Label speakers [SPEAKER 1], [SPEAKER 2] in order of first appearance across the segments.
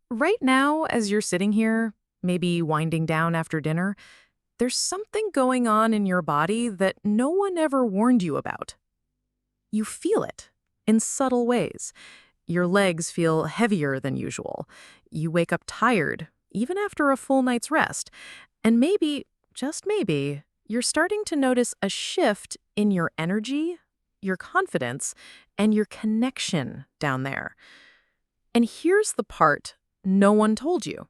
[SPEAKER 1] Right now, as you're sitting here, maybe winding down after dinner, there's something going on in your body that no one ever warned you about. You feel it in subtle ways. Your legs feel heavier than usual. You wake up tired, even after a full night's rest. And maybe, just maybe, you're starting to notice a shift in your energy, your confidence, and your connection down there. And here's the part no one told you.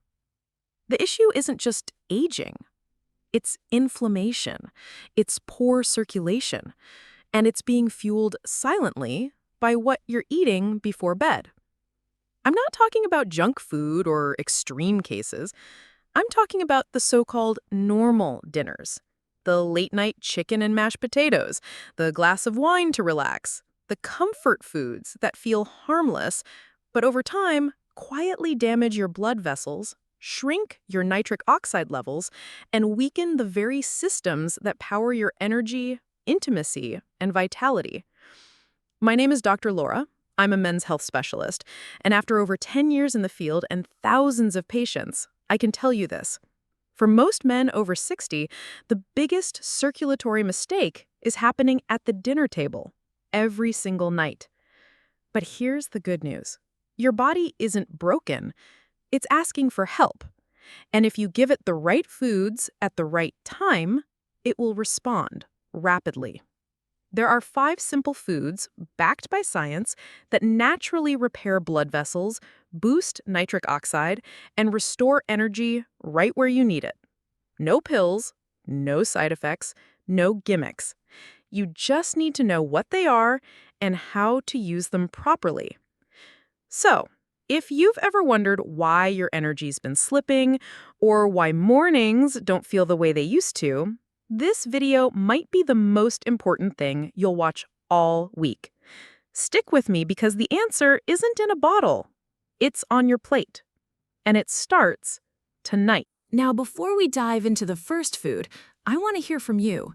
[SPEAKER 1] The issue isn't just aging. It's inflammation. It's poor circulation. And it's being fueled silently by what you're eating before bed. I'm not talking about junk food or extreme cases. I'm talking about the so-called normal dinners. The late-night chicken and mashed potatoes, the glass of wine to relax, the comfort foods that feel harmless, but over time quietly damage your blood vessels, shrink your nitric oxide levels, and weaken the very systems that power your energy, intimacy, and vitality. My name is Dr. Laura. I'm a men's health specialist, and after over 10 years in the field and thousands of patients, I can tell you this. For most men over 60, the biggest circulatory mistake is happening at the dinner table, every single night. But here's the good news. Your body isn't broken. It's asking for help. And if you give it the right foods at the right time, it will respond rapidly. There are 5 simple foods, backed by science, that naturally repair blood vessels, boost nitric oxide, and restore energy right where you need it. No pills, no side effects, no gimmicks. You just need to know what they are and how to use them properly. So, if you've ever wondered why your energy's been slipping or why mornings don't feel the way they used to, this video might be the most important thing you'll watch all week. Stick with me because the answer isn't in a bottle. It's on your plate. And it starts tonight.
[SPEAKER 2] Now, before we dive into the first food, I want to hear from you.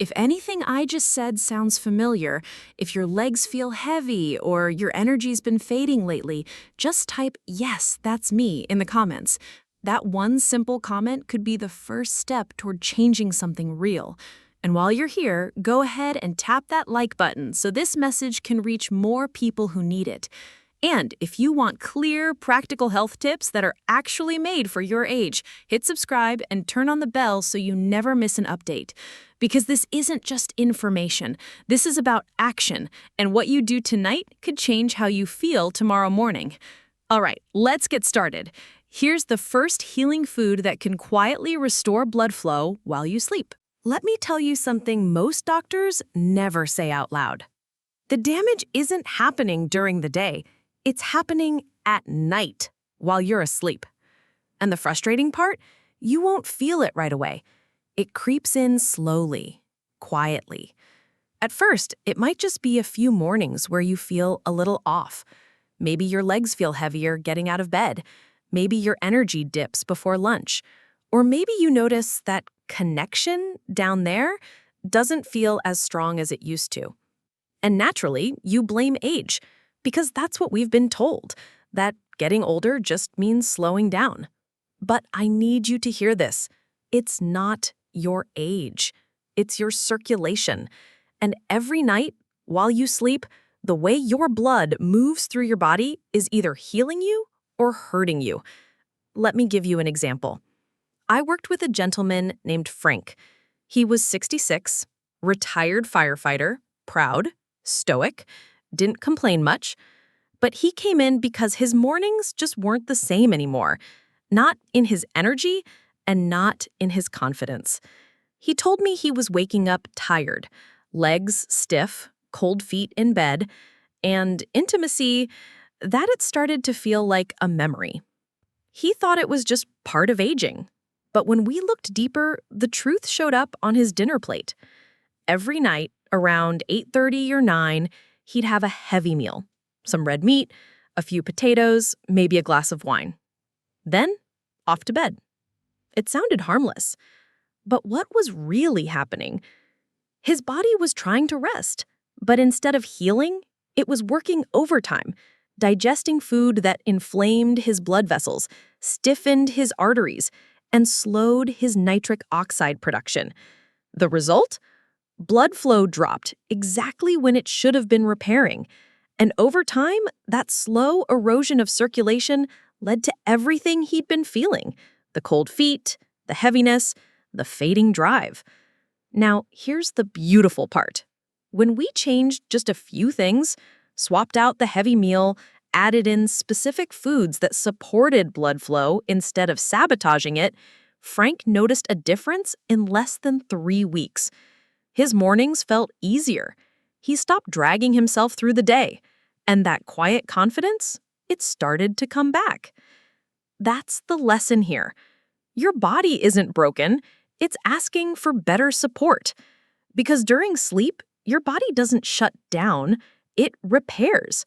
[SPEAKER 2] If anything I just said sounds familiar, if your legs feel heavy or your energy's been fading lately, just type "Yes, that's me" in the comments. That one simple comment could be the first step toward changing something real. And while you're here, go ahead and tap that like button so this message can reach more people who need it. And if you want clear, practical health tips that are actually made for your age, hit subscribe and turn on the bell so you never miss an update. Because this isn't just information. This is about action, and what you do tonight could change how you feel tomorrow morning. All right, let's get started. Here's the first healing food that can quietly restore blood flow while you sleep. Let me tell you something most doctors never say out loud. The damage isn't happening during the day. It's happening at night while you're asleep. And the frustrating part? You won't feel it right away. It creeps in slowly, quietly. At first, it might just be a few mornings where you feel a little off. Maybe your legs feel heavier getting out of bed. Maybe your energy dips before lunch. Or maybe you notice that connection down there doesn't feel as strong as it used to. And naturally, you blame age, because that's what we've been told, that getting older just means slowing down. But I need you to hear this. It's not your age. It's your circulation. And every night, while you sleep, the way your blood moves through your body is either healing you or hurting you. Let me give you an example. I worked with a gentleman named Frank. He was 66, retired firefighter, proud, stoic, didn't complain much, but he came in because his mornings just weren't the same anymore. Not in his energy and not in his confidence. He told me he was waking up tired, legs stiff, cold feet in bed, and intimacy, that it started to feel like a memory. He thought it was just part of aging. But when we looked deeper, the truth showed up on his dinner plate. Every night, around 8:30 or 9, he'd have a heavy meal. Some red meat, a few potatoes, maybe a glass of wine. Then, off to bed. It sounded harmless. But what was really happening? His body was trying to rest, but instead of healing, it was working overtime, digesting food that inflamed his blood vessels, stiffened his arteries, and slowed his nitric oxide production. The result? Blood flow dropped exactly when it should have been repairing. And over time, that slow erosion of circulation led to everything he'd been feeling: the cold feet, the heaviness, the fading drive. Now, here's the beautiful part. When we changed just a few things, swapped out the heavy meal, added in specific foods that supported blood flow instead of sabotaging it, Frank noticed a difference in less than 3 weeks. His mornings felt easier. He stopped dragging himself through the day. And that quiet confidence, it started to come back. That's the lesson here. Your body isn't broken. It's asking for better support. Because during sleep, your body doesn't shut down, it repairs.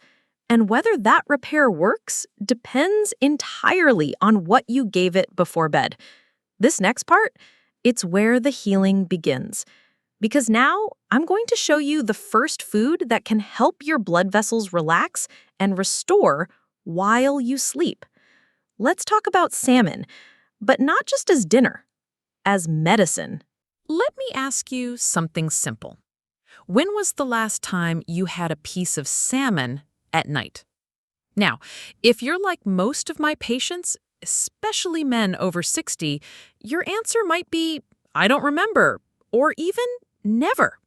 [SPEAKER 2] And whether that repair works depends entirely on what you gave it before bed. This next part, it's where the healing begins. Because now I'm going to show you the first food that can help your blood vessels relax and restore while you sleep. Let's talk about salmon, but not just as dinner, as medicine.
[SPEAKER 1] Let me ask you something simple. When was the last time you had a piece of salmon at night? Now, if you're like most of my patients, especially men over 60, your answer might be, I don't remember, or even never.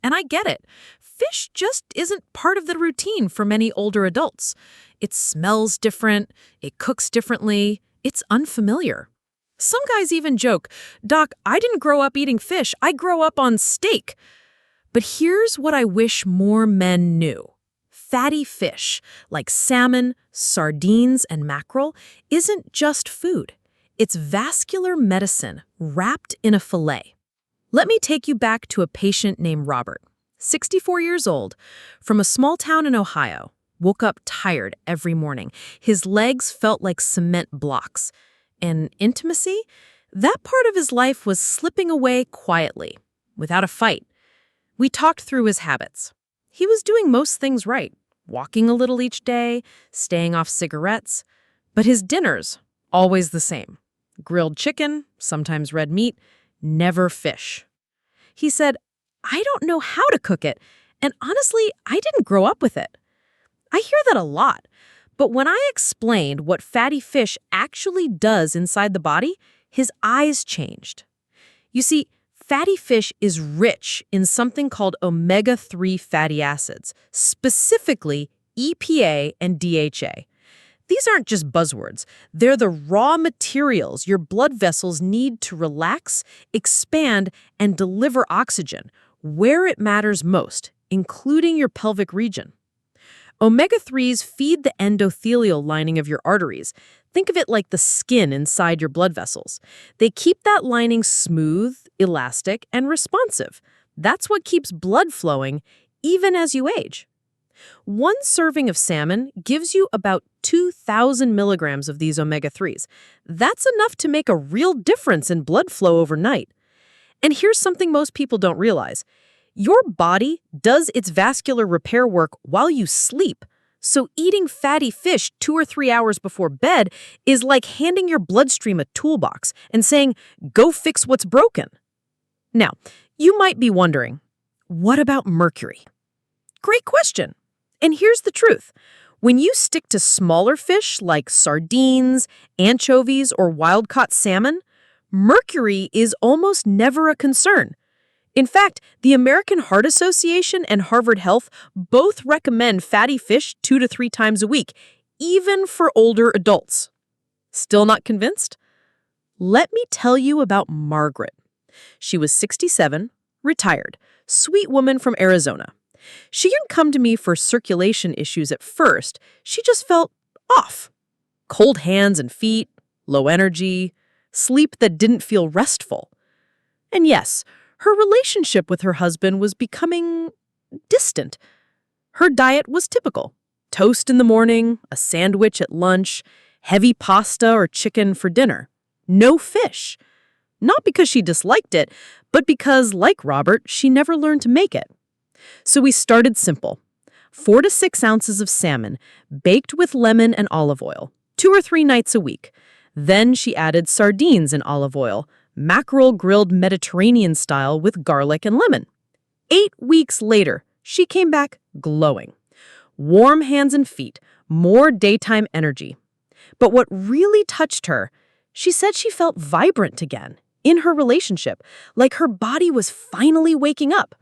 [SPEAKER 1] And I get it. Fish just isn't part of the routine for many older adults. It smells different, it cooks differently, it's unfamiliar. Some guys even joke, Doc, I didn't grow up eating fish, I grew up on steak. But here's what I wish more men knew. Fatty fish, like salmon, sardines, and mackerel, isn't just food. It's vascular medicine wrapped in a fillet. Let me take you back to a patient named Robert, 64 years old, from a small town in Ohio. Woke up tired every morning. His legs felt like cement blocks. And intimacy? That part of his life was slipping away quietly, without a fight. We talked through his habits. He was doing most things right, walking a little each day, staying off cigarettes. But his dinners, always the same. Grilled chicken, sometimes red meat, never fish. He said, I don't know how to cook it, and honestly, I didn't grow up with it. I hear that a lot, but when I explained what fatty fish actually does inside the body, his eyes changed. You see, fatty fish is rich in something called omega-3 fatty acids, specifically EPA and DHA. These aren't just buzzwords. They're the raw materials your blood vessels need to relax, expand, and deliver oxygen where it matters most, including your pelvic region. Omega-3s feed the endothelial lining of your arteries. Think of it like the skin inside your blood vessels. They keep that lining smooth, elastic, and responsive. That's what keeps blood flowing even as you age. One serving of salmon gives you about 2,000 milligrams of these omega-3s. That's enough to make a real difference in blood flow overnight. And here's something most people don't realize. Your body does its vascular repair work while you sleep. So eating fatty fish 2 or 3 hours before bed is like handing your bloodstream a toolbox and saying, go fix what's broken. Now, you might be wondering, what about mercury? Great question. And here's the truth. When you stick to smaller fish like sardines, anchovies, or wild-caught salmon, mercury is almost never a concern. In fact, the American Heart Association and Harvard Health both recommend fatty fish 2 to 3 times a week, even for older adults. Still not convinced? Let me tell you about Margaret. She was 67, retired, sweet woman from Arizona. She didn't come to me for circulation issues at first. She just felt off. Cold hands and feet, low energy, sleep that didn't feel restful. And yes, her relationship with her husband was becoming distant. Her diet was typical. Toast in the morning, a sandwich at lunch, heavy pasta or chicken for dinner. No fish. Not because she disliked it, but because, like Robert, she never learned to make it. So we started simple.
[SPEAKER 3] 4 to 6 ounces of salmon, baked with lemon and olive oil, 2 or 3 nights a week. Then she added sardines and olive oil, mackerel grilled Mediterranean style with garlic and lemon. 8 weeks later, she came back glowing. Warm hands and feet, more daytime energy. But what really touched her, she said she felt vibrant again in her relationship, like her body was finally waking up.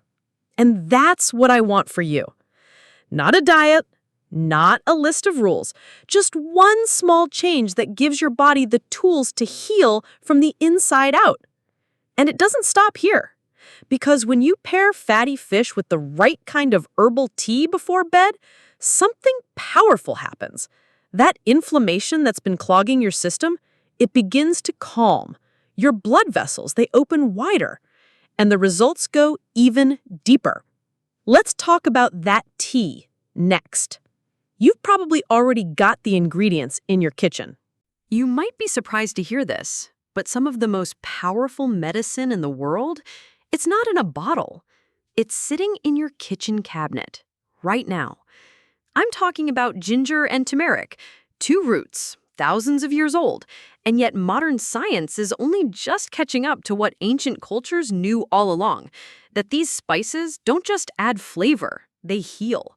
[SPEAKER 3] And that's what I want for you. Not a diet, not a list of rules, just one small change that gives your body the tools to heal from the inside out. And it doesn't stop here. Because when you pair fatty fish with the right kind of herbal tea before bed, something powerful happens. That inflammation that's been clogging your system, it begins to calm. Your blood vessels, they open wider. And the results go even deeper. Let's talk about that tea next. You've probably already got the ingredients in your kitchen.
[SPEAKER 4] You might be surprised to hear this, but some of the most powerful medicine in the world, it's not in a bottle. It's sitting in your kitchen cabinet, right now. I'm talking about ginger and turmeric, two roots, thousands of years old, and yet modern science is only just catching up to what ancient cultures knew all along, that these spices don't just add flavor, they heal.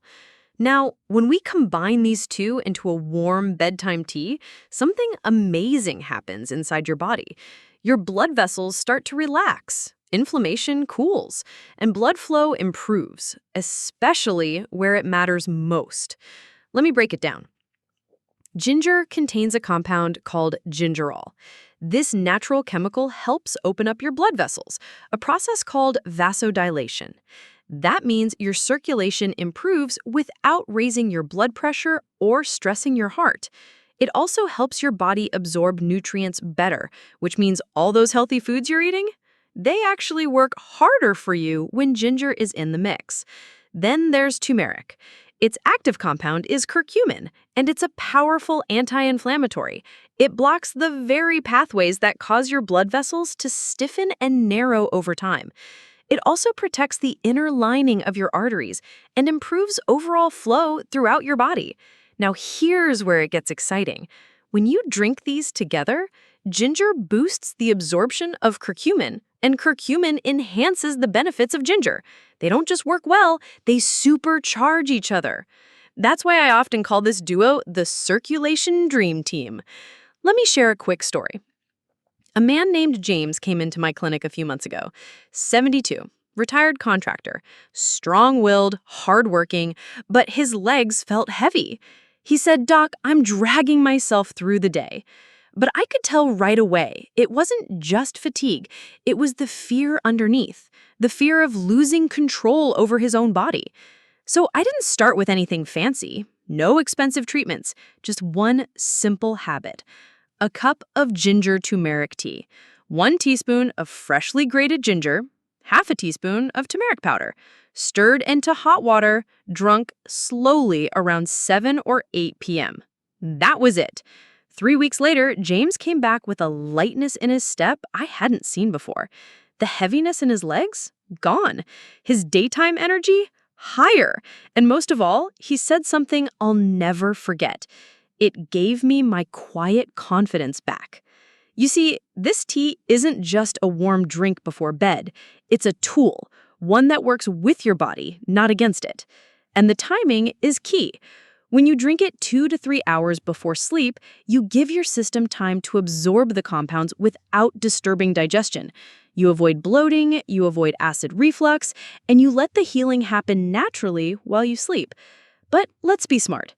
[SPEAKER 4] Now, when we combine these two into a warm bedtime tea, something amazing happens inside your body. Your blood vessels start to relax, inflammation cools, and blood flow improves, especially where it matters most. Let me break it down. Ginger contains a compound called gingerol. This natural chemical helps open up your blood vessels, a process called vasodilation. That means your circulation improves without raising your blood pressure or stressing your heart. It also helps your body absorb nutrients better, which means all those healthy foods you're eating, they actually work harder for you when ginger is in the mix. Then there's turmeric. Its active compound is curcumin, and it's a powerful anti-inflammatory. It blocks the very pathways that cause your blood vessels to stiffen and narrow over time. It also protects the inner lining of your arteries and improves overall flow throughout your body. Now here's where it gets exciting. When you drink these together, ginger boosts the absorption of curcumin, and curcumin enhances the benefits of ginger. They don't just work well, they supercharge each other. That's why I often call this duo the circulation dream team. Let me share a quick story. A man named James came into my clinic a few months ago. 72, retired contractor, strong-willed, hardworking, but his legs felt heavy. He said, "Doc, I'm dragging myself through the day." But I could tell right away, it wasn't just fatigue. It was the fear underneath, the fear of losing control over his own body. So I didn't start with anything fancy, no expensive treatments, just one simple habit. A cup of ginger turmeric tea, 1 teaspoon of freshly grated ginger, half a teaspoon of turmeric powder, stirred into hot water, drunk slowly around 7 or 8 p.m. That was it. 3 weeks later, James came back with a lightness in his step I hadn't seen before. The heaviness in his legs? Gone. His daytime energy? Higher. And most of all, he said something I'll never forget. It gave me my quiet confidence back. You see, this tea isn't just a warm drink before bed. It's a tool, one that works with your body, not against it. And the timing is key. When you drink it 2 to 3 hours before sleep, you give your system time to absorb the compounds without disturbing digestion. You avoid bloating, you avoid acid reflux, and you let the healing happen naturally while you sleep. But let's be smart.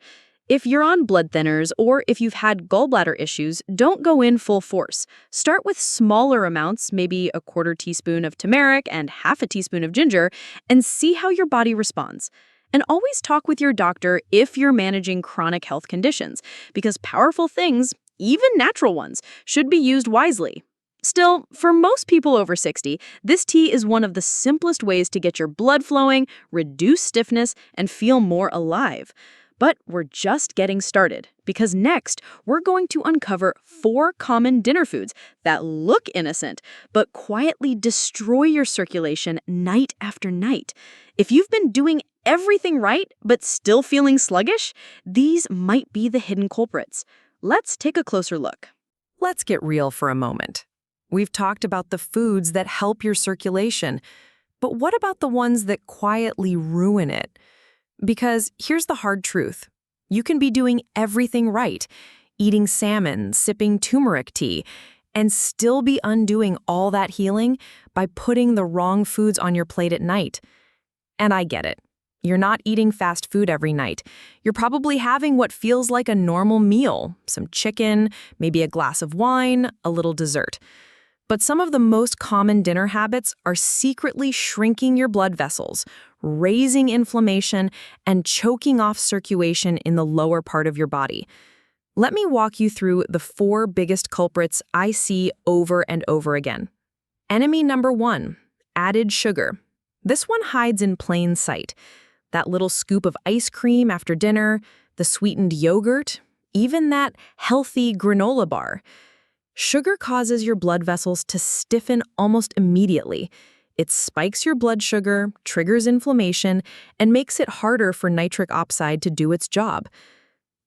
[SPEAKER 4] If you're on blood thinners or if you've had gallbladder issues, don't go in full force. Start with smaller amounts, maybe a 1/4 teaspoon of turmeric and half a teaspoon of ginger, and see how your body responds. And always talk with your doctor if you're managing chronic health conditions, because powerful things, even natural ones, should be used wisely. Still, for most people over 60, this tea is one of the simplest ways to get your blood flowing, reduce stiffness, and feel more alive. But we're just getting started, because next, we're going to uncover 4 common dinner foods that look innocent, but quietly destroy your circulation night after night. If you've been doing
[SPEAKER 3] everything right but still feeling sluggish? These might be the hidden culprits. Let's take a closer look.
[SPEAKER 1] Let's get real for a moment. We've talked about the foods that help your circulation, but what about the ones that quietly ruin it? Because here's the hard truth. You can be doing everything right, eating salmon, sipping turmeric tea, and still be undoing all that healing by putting the wrong foods on your plate at night. And I get it. You're not eating fast food every night. You're probably having what feels like a normal meal, some chicken, maybe a glass of wine, a little dessert. But some of the most common dinner habits are secretly shrinking your blood vessels, raising inflammation, and choking off circulation in the lower part of your body. Let me walk you through the 4 biggest culprits I see over and over again. Enemy number 1, added sugar. This one hides in plain sight. That little scoop of ice cream after dinner, the sweetened yogurt, even that healthy granola bar. Sugar causes your blood vessels to stiffen almost immediately. It spikes your blood sugar, triggers inflammation, and makes it harder for nitric oxide to do its job.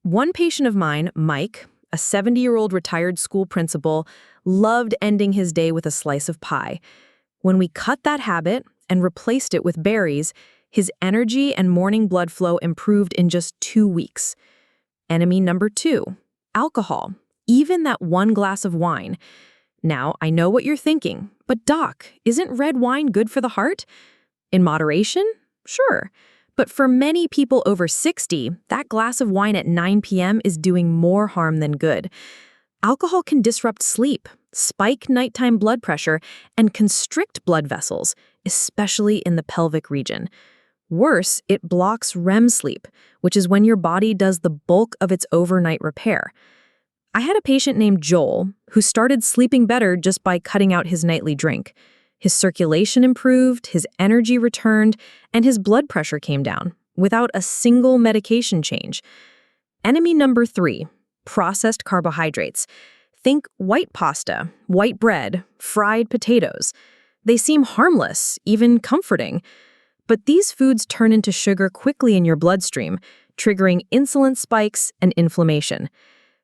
[SPEAKER 1] One patient of mine, Mike, a 70-year-old retired school principal, loved ending his day with a slice of pie. When we cut that habit and replaced it with berries, his energy and morning blood flow improved in just 2 weeks. Enemy number 2, alcohol. Even that 1 glass of wine. Now, I know what you're thinking, but doc, isn't red wine good for the heart? In moderation? Sure. But for many people over 60, that glass of wine at 9 p.m. is doing more harm than good. Alcohol can disrupt sleep, spike nighttime blood pressure, and constrict blood vessels, especially in the pelvic region. Worse, it blocks REM sleep, which is when your body does the bulk of its overnight repair. I had a patient named Joel who started sleeping better just by cutting out his nightly drink. His circulation improved, his energy returned, and his blood pressure came down without a single medication change. Enemy number 3, processed carbohydrates. Think white pasta, white bread, fried potatoes. They seem harmless, even comforting. But these foods turn into sugar quickly in your bloodstream, triggering insulin spikes and inflammation.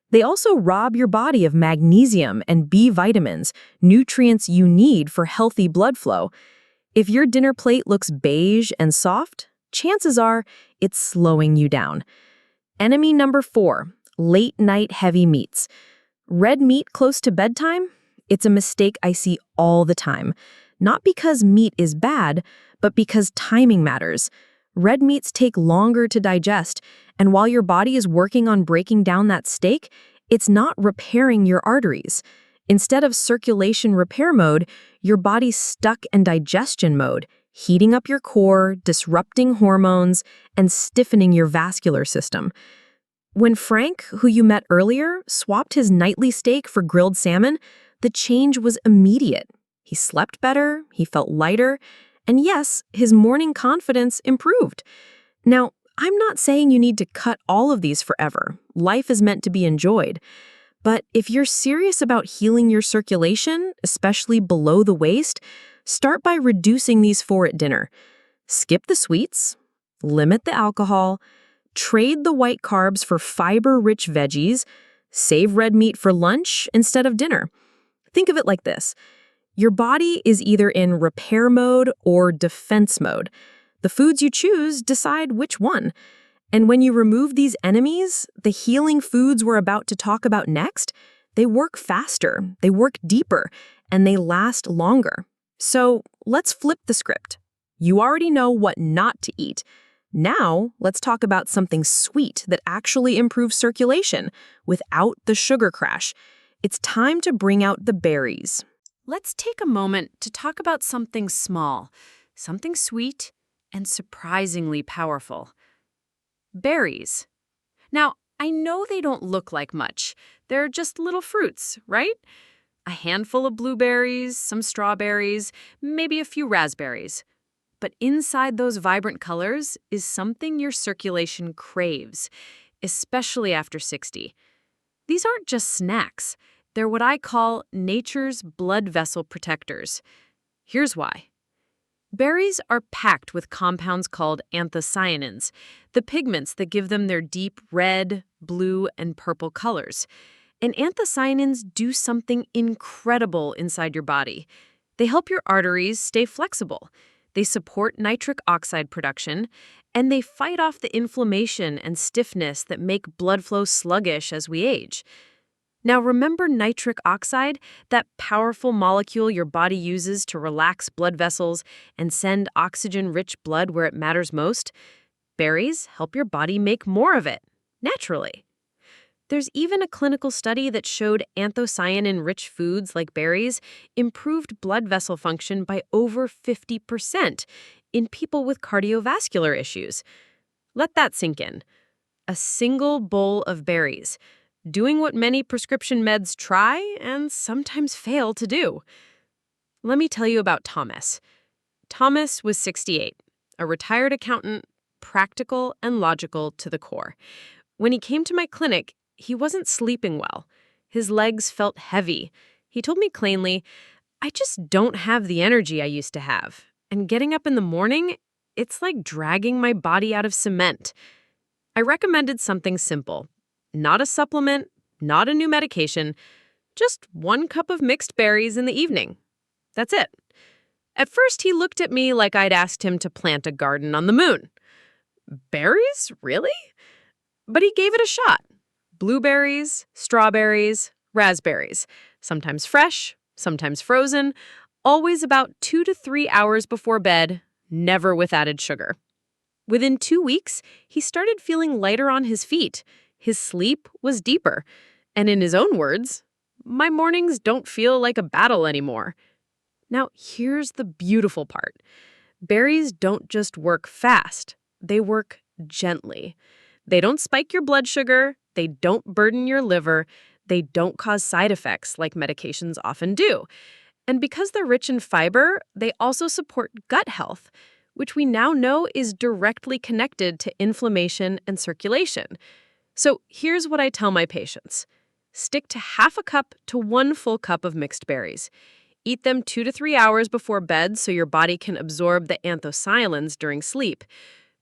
[SPEAKER 1] They also rob your body of magnesium and B vitamins, nutrients you need for healthy blood flow. If your dinner plate looks beige and soft, chances are it's slowing you down. Enemy number 4, late-night heavy meats. Red meat close to bedtime? It's a mistake I see all the time. Not because meat is bad, but because timing matters. Red meats take longer to digest, and while your body is working on breaking down that steak, it's not repairing your arteries. Instead of circulation repair mode, your body's stuck in digestion mode, heating up your core, disrupting hormones, and stiffening your vascular system. When Frank, who you met earlier, swapped his nightly steak for grilled salmon, the change was immediate. He slept better, he felt lighter, and yes, his morning confidence improved. Now, I'm not saying you need to cut all of these forever. Life is meant to be enjoyed. But if you're serious about healing your circulation, especially below the waist, start by reducing these 4 at dinner. Skip the sweets, limit the alcohol, trade the white carbs for fiber-rich veggies, save red meat for lunch instead of dinner. Think of it like this. Your body is either in repair mode or defense mode. The foods you choose decide which one. And when you remove these enemies, the healing foods we're about to talk about next, they work faster, they work deeper, and they last longer. So let's flip the script. You already know what not to eat. Now, let's talk about something sweet that actually improves circulation without the sugar crash. It's time to bring out the berries.
[SPEAKER 4] Let's take a moment to talk about something small, something sweet, and surprisingly powerful. Berries. Now, I know they don't look like much. They're just little fruits, right? A handful of blueberries, some strawberries, maybe a few raspberries. But inside those vibrant colors is something your circulation craves, especially after 60. These aren't just snacks. They're what I call nature's blood vessel protectors. Here's why.
[SPEAKER 2] Berries are packed with compounds called anthocyanins, the pigments that give them their deep red, blue, and purple colors. And anthocyanins do something incredible inside your body. They help your arteries stay flexible. They support nitric oxide production, and they fight off the inflammation and stiffness that make blood flow sluggish as we age. Now, remember nitric oxide, that powerful molecule your body uses to relax blood vessels and send oxygen-rich blood where it matters most? Berries help your body make more of it, naturally. There's even a clinical study that showed anthocyanin-rich foods like berries improved blood vessel function by over 50% in people with cardiovascular issues. Let that sink in. A single bowl of berries, doing what many prescription meds try and sometimes fail to do. Let me tell you about Thomas. Thomas was 68, a retired accountant, practical and logical to the core. When he came to my clinic, he wasn't sleeping well. His legs felt heavy. He told me plainly, "I just don't have the energy I used to have. And getting up in the morning, it's like dragging my body out of cement." I recommended something simple. Not a supplement, not a new medication, just 1 cup of mixed berries in the evening. That's it. At first, he looked at me like I'd asked him to plant a garden on the moon. Berries? Really? But he gave it a shot. Blueberries, strawberries, raspberries, sometimes fresh, sometimes frozen, always about 2 to 3 hours before bed, never with added sugar. Within 2 weeks, he started feeling lighter on his feet. His sleep was deeper. And in his own words, "My mornings don't feel like a battle anymore." Now, here's the beautiful part. Berries don't just work fast, they work gently. They don't spike your blood sugar, they don't burden your liver, they don't cause side effects like medications often do. And because they're rich in fiber, they also support gut health, which we now know is directly connected to inflammation and circulation. So here's what I tell my patients. Stick to half a cup to 1 full cup of mixed berries. Eat them 2 to 3 hours before bed so your body can absorb the anthocyanins during sleep.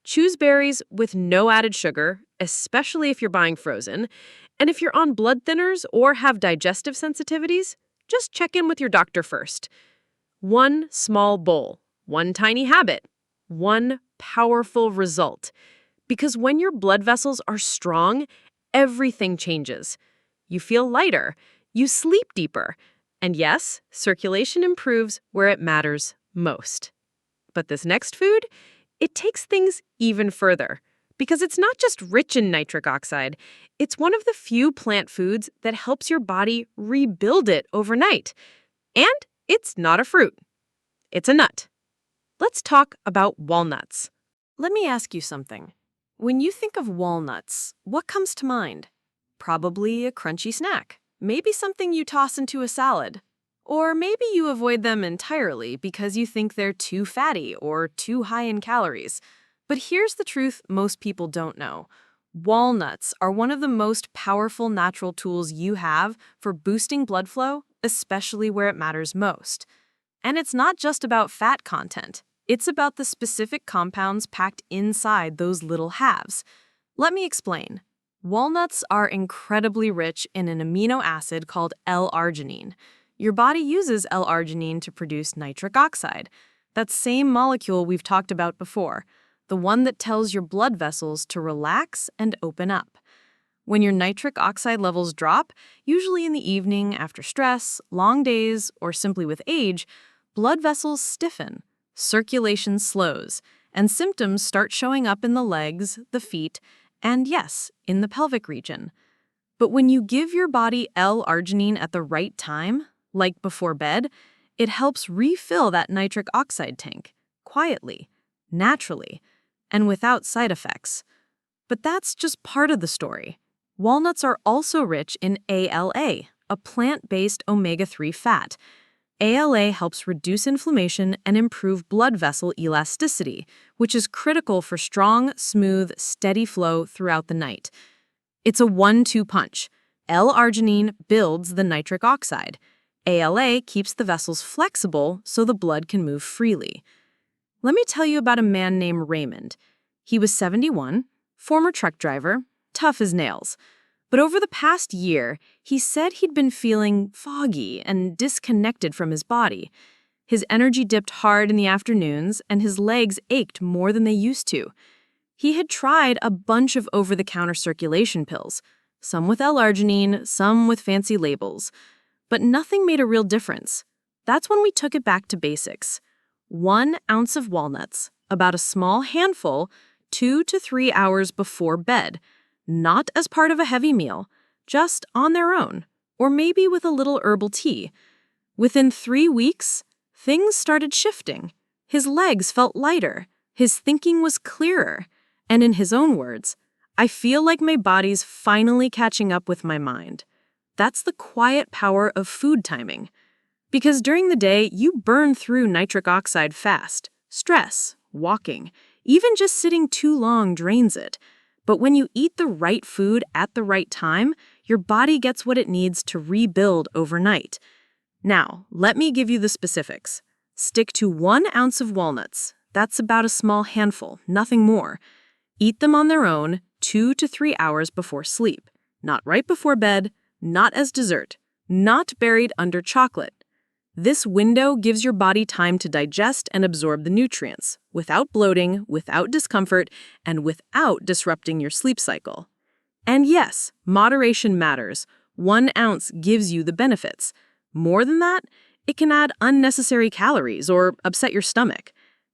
[SPEAKER 2] Choose berries with no added sugar, especially if you're buying frozen. And if you're on blood thinners or have digestive sensitivities, just check in with your doctor first. 1 small bowl, 1 tiny habit, 1 powerful result. Because when your blood vessels are strong, everything changes. You feel lighter, you sleep deeper, and yes, circulation improves where it matters most. But this next food, it takes things even further. Because it's not just rich in nitric oxide, it's one of the few plant foods that helps your body rebuild it overnight. And it's not a fruit. It's a nut. Let's talk about walnuts.
[SPEAKER 5] Let me ask you something. When you think of walnuts, what comes to mind? Probably a crunchy snack. Maybe something you toss into a salad. Or maybe you avoid them entirely because you think they're too fatty or too high in calories. But here's the truth most people don't know. Walnuts are one of the most powerful natural tools you have for boosting blood flow, especially where it matters most. And it's not just about fat content. It's about the specific compounds packed inside those little halves. Let me explain. Walnuts are incredibly rich in an amino acid called L-arginine. Your body uses L-arginine to produce nitric oxide, that same molecule we've talked about before, the one that tells your blood vessels to relax and open up. When your nitric oxide levels drop, usually in the evening after stress, long days, or simply with age, blood vessels stiffen. Circulation slows, and symptoms start showing up in the legs, the feet, and yes, in the pelvic region. But when you give your body L-arginine at the right time, like before bed, it helps refill that nitric oxide tank, quietly, naturally, and without side effects. But that's just part of the story. Walnuts are also rich in ALA, a plant-based omega-3 fat. ALA helps reduce inflammation and improve blood vessel elasticity, which is critical for strong, smooth, steady flow throughout the night. It's a 1-2 punch. L-arginine builds the nitric oxide. ALA keeps the vessels flexible so the blood can move freely. Let me tell you about a man named Raymond. He was 71, former truck driver, tough as nails. But over the past year, he said he'd been feeling foggy and disconnected from his body. His energy dipped hard in the afternoons, and his legs ached more than they used to. He had tried a bunch of over-the-counter circulation pills, some with L-arginine, some with fancy labels. But nothing made a real difference. That's when we took it back to basics. 1 ounce of walnuts, about a small handful, 2 to 3 hours before bed. Not as part of a heavy meal, just on their own, or maybe with a little herbal tea. Within 3 weeks, things started shifting. His legs felt lighter, his thinking was clearer, and in his own words, "I feel like my body's finally catching up with my mind." That's the quiet power of food timing. Because during the day, you burn through nitric oxide fast. Stress, walking, even just sitting too long drains it. But when you eat the right food at the right time, your body gets what it needs to rebuild overnight. Now, let me give you the specifics. Stick to 1 ounce of walnuts. That's about a small handful, nothing more. Eat them on their own 2 to 3 hours before sleep. Not right before bed, not as dessert, not buried under chocolate. This window gives your body time to digest and absorb the nutrients, without bloating, without discomfort, and without disrupting your sleep cycle. And yes, moderation matters. 1 ounce gives you the benefits. More than that, it can add unnecessary calories or upset your stomach.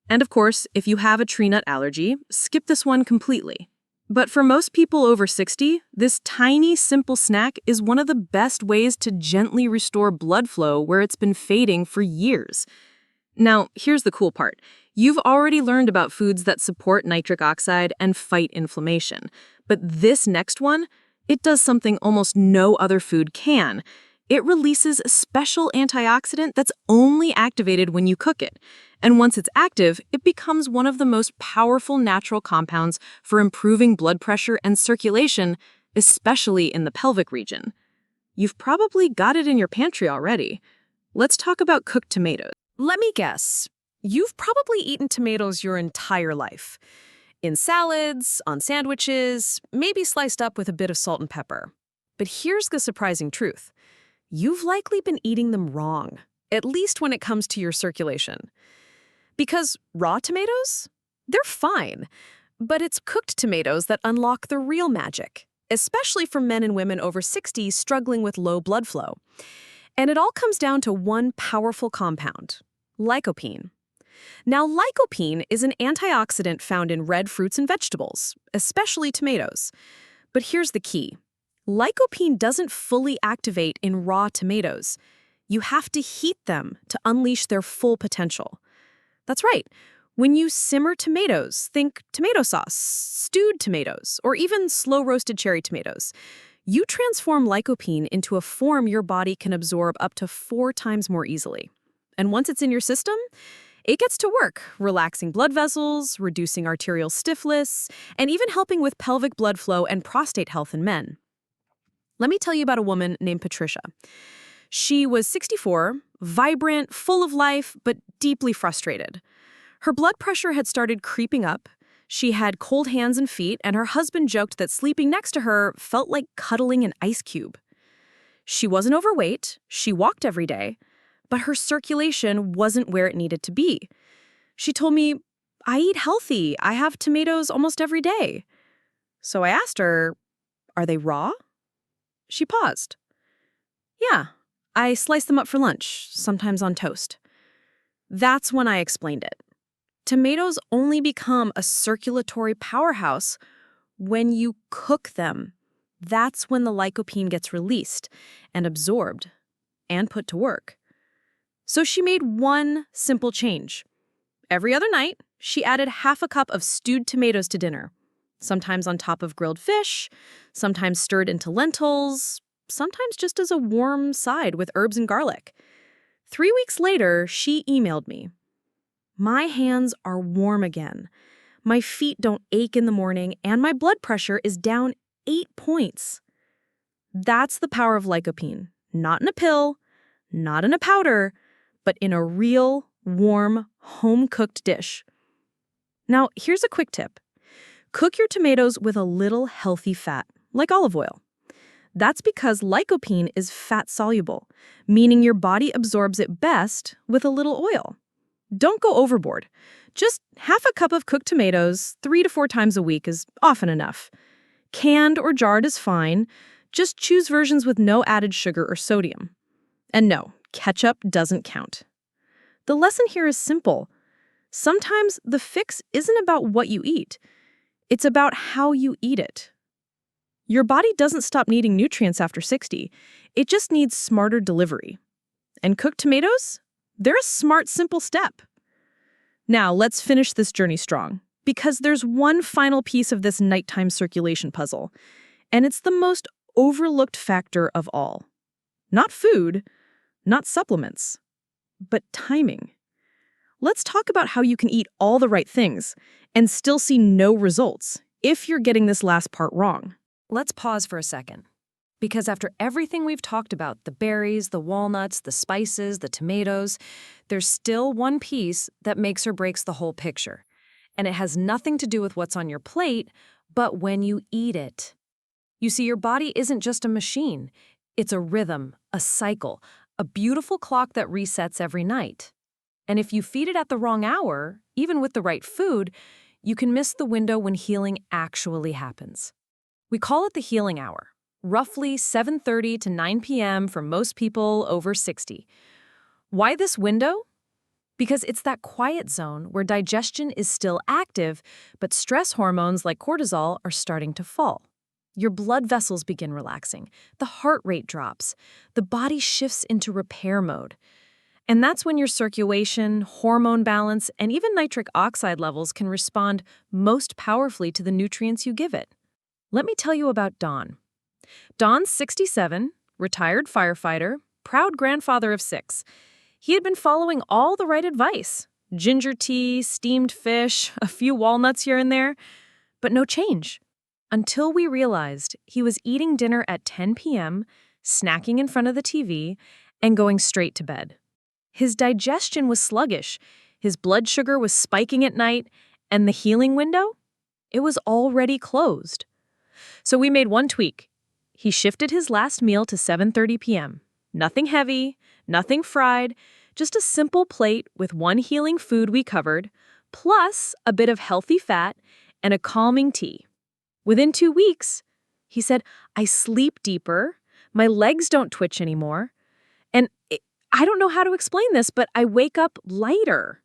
[SPEAKER 5] And of course, if you have a tree nut allergy, skip this one completely. But for most people over 60, this tiny, simple snack is one of the best ways to gently restore blood flow where it's been fading for years. Now, here's the cool part. You've already learned about foods that support nitric oxide and fight inflammation. But this next one, it does something almost no other food can. It releases a special antioxidant that's only activated when you cook it. And once it's active, it becomes one of the most powerful natural compounds for improving blood pressure and circulation, especially in the pelvic region. You've probably got it in your pantry already. Let's talk about cooked tomatoes.
[SPEAKER 1] Let me guess. You've probably eaten tomatoes your entire life. In salads, on sandwiches, maybe sliced up with a bit of salt and pepper. But here's the surprising truth. You've likely been eating them wrong, at least when it comes to your circulation. Because raw tomatoes? They're fine. But it's cooked tomatoes that unlock the real magic, especially for men and women over 60 struggling with low blood flow. And it all comes down to one powerful compound, lycopene. Now, lycopene is an antioxidant found in red fruits and vegetables, especially tomatoes. But here's the key. Lycopene doesn't fully activate in raw tomatoes. You have to heat them to unleash their full potential. That's right. When you simmer tomatoes, think tomato sauce, stewed tomatoes, or even slow-roasted cherry tomatoes. You transform lycopene into a form your body can absorb up to 4 times more easily. And once it's in your system, it gets to work, relaxing blood vessels, reducing arterial stiffness, and even helping with pelvic blood flow and prostate health in men. Let me tell you about a woman named Patricia. She was 64, vibrant, full of life, but deeply frustrated. Her blood pressure had started creeping up. She had cold hands and feet, and her husband joked that sleeping next to her felt like cuddling an ice cube. She wasn't overweight, she walked every day, but her circulation wasn't where it needed to be. She told me, "I eat healthy. I have tomatoes almost every day." So I asked her, "Are they raw?" She paused. "Yeah, I slice them up for lunch, sometimes on toast." That's when I explained it. Tomatoes only become a circulatory powerhouse when you cook them. That's when the lycopene gets released and absorbed and put to work. So she made one simple change. Every other night, she added half a cup of stewed tomatoes to dinner, sometimes on top of grilled fish, sometimes stirred into lentils, sometimes just as a warm side with herbs and garlic. 3 weeks later, she emailed me. "My hands are warm again. My feet don't ache in the morning, and my blood pressure is down 8 points." That's the power of lycopene. Not in a pill, not in a powder, but in a real, warm, home-cooked dish.
[SPEAKER 3] Now, here's a quick tip. Cook your tomatoes with a little healthy fat, like olive oil. That's because lycopene is fat-soluble, meaning your body absorbs it best with a little oil. Don't go overboard. Just half a cup of cooked tomatoes 3 to 4 times a week is often enough. Canned or jarred is fine. Just choose versions with no added sugar or sodium. And no, ketchup doesn't count. The lesson here is simple. Sometimes the fix isn't about what you eat. It's about how you eat it. Your body doesn't stop needing nutrients after 60. It just needs smarter delivery. And cooked tomatoes? They're a smart, simple step. Now, let's finish this journey strong, because there's one final piece of this nighttime circulation puzzle, and it's the most overlooked factor of all. Not food, not supplements, but timing. Let's talk about how you can eat all the right things and still see no results if you're getting this last part wrong.
[SPEAKER 2] Let's pause for a second. Because after everything we've talked about, the berries, the walnuts, the spices, the tomatoes, there's still one piece that makes or breaks the whole picture. And it has nothing to do with what's on your plate, but when you eat it. You see, your body isn't just a machine. It's a rhythm, a cycle, a beautiful clock that resets every night. And if you feed it at the wrong hour, even with the right food, you can miss the window when healing actually happens. We call it the healing hour, roughly 7:30 to 9 p.m. for most people over 60. Why this window? Because it's that quiet zone where digestion is still active, but stress hormones like cortisol are starting to fall. Your blood vessels begin relaxing, the heart rate drops, the body shifts into repair mode. And that's when your circulation, hormone balance, and even nitric oxide levels can respond most powerfully to the nutrients you give it. Let me tell you about Don. Don's 67, retired firefighter, proud grandfather of 6. He had been following all the right advice. Ginger tea, steamed fish, a few walnuts here and there, but no change. Until we realized he was eating dinner at 10 p.m., snacking in front of the TV, and going straight to bed. His digestion was sluggish, his blood sugar was spiking at night, and the healing window? It was already closed. So we made one tweak. He shifted his last meal to 7:30 p.m. Nothing heavy, nothing fried, just a simple plate with one healing food we covered, plus a bit of healthy fat and a calming tea. Within 2 weeks, he said, I sleep deeper, my legs don't twitch anymore, and I don't know how to explain this, but I wake up lighter.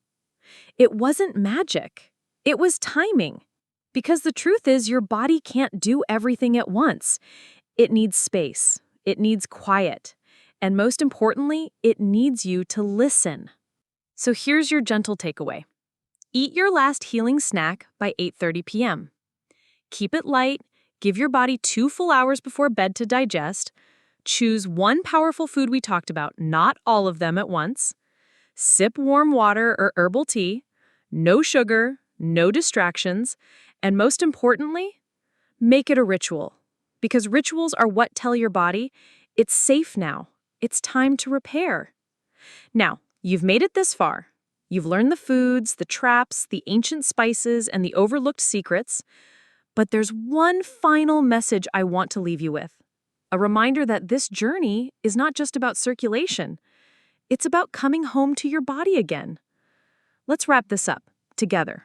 [SPEAKER 2] It wasn't magic. It was timing. Because the truth is, your body can't do everything at once. It needs space. It needs quiet. And most importantly, it needs you to listen. So here's your gentle takeaway. Eat your last healing snack by 8:30 p.m. Keep it light. Give your body 2 full hours before bed to digest. Choose one powerful food we talked about, not all of them at once. Sip warm water or herbal tea. No sugar, no distractions. And most importantly, make it a ritual. Because rituals are what tell your body, it's safe now. It's time to repair. Now, you've made it this far. You've learned the foods, the traps, the ancient spices, and the overlooked secrets. But there's one final message I want to leave you with. A reminder that this journey is not just about circulation. It's about coming home to your body again. Let's wrap this up together.